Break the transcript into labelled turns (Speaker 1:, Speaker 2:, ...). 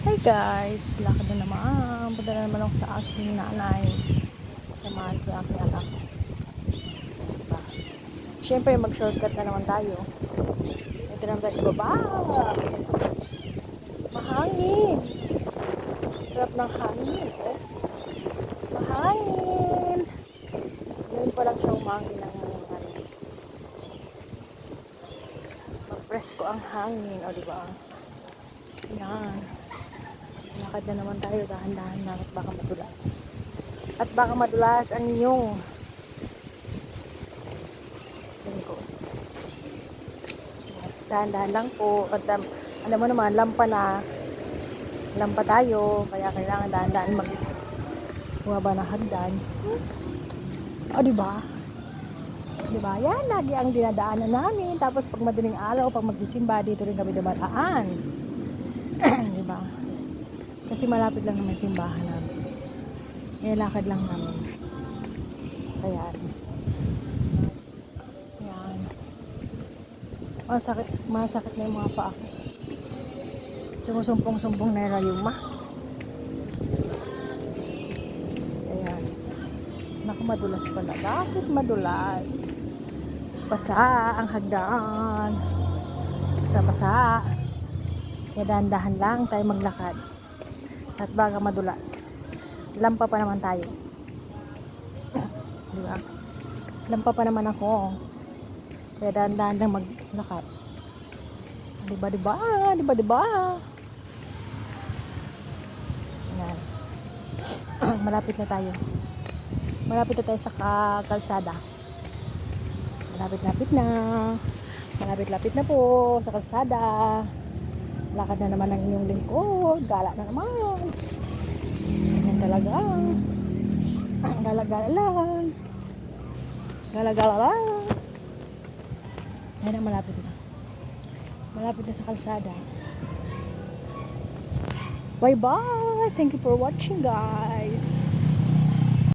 Speaker 1: Hi guys, lakad na naman. Punta na naman ako sa aking nanay. Samahan ko yung aking anak. Diba? Siyempre mag-shortcut na naman tayo. Ito naman tayo sa baba. Mahangin. Sarap ng hangin. Oh. Mahangin. Ngayon pa lang siya umangin ng hangin. Mag-presko ang hangin. O diba? Yan. Lakad na naman tayo, dahan-dahan lang at baka madulas. At baka madulas ang inyong lingko. Dahan-dahan lang po. At alam mo naman, lampa tayo. Kaya kailangan dahan-dahan bumaba ng hagdan. O diba? Diba? Yan, lagi ang dinadaanan namin. Tapos pag madaling araw, pag magsisimba, dito rin kami dumadaan. Diba? Kasi malapit lang naman simbahan namin. Lakad lang namin. Kaya, yan. Masakit na yung mga paa ko. Sumusumpong-sumpong na yung Ayan. Naku, madulas pala. Bakit madulas? Basa ang hagdan. Basa-basa. Kaya dahan-dahan lang tayo maglakad. At baga madulas. Lampa pa naman tayo. Diba? Lampa pa naman ako. Kaya dahan-dahan lang maglakad. Diba, diba? Diba, diba? Yan. Malapit na tayo. Malapit na tayo sa kalsada. Malapit-lapit na. Malapit-lapit na po sa kalsada. Lakad na naman ang inyong lingkod. Gala na naman. Ganyan talaga. Gala-gala lang. Gala-gala lang. Ayan na, malapit na. Malapit na sa kalsada. Bye-bye. Thank you for watching, guys.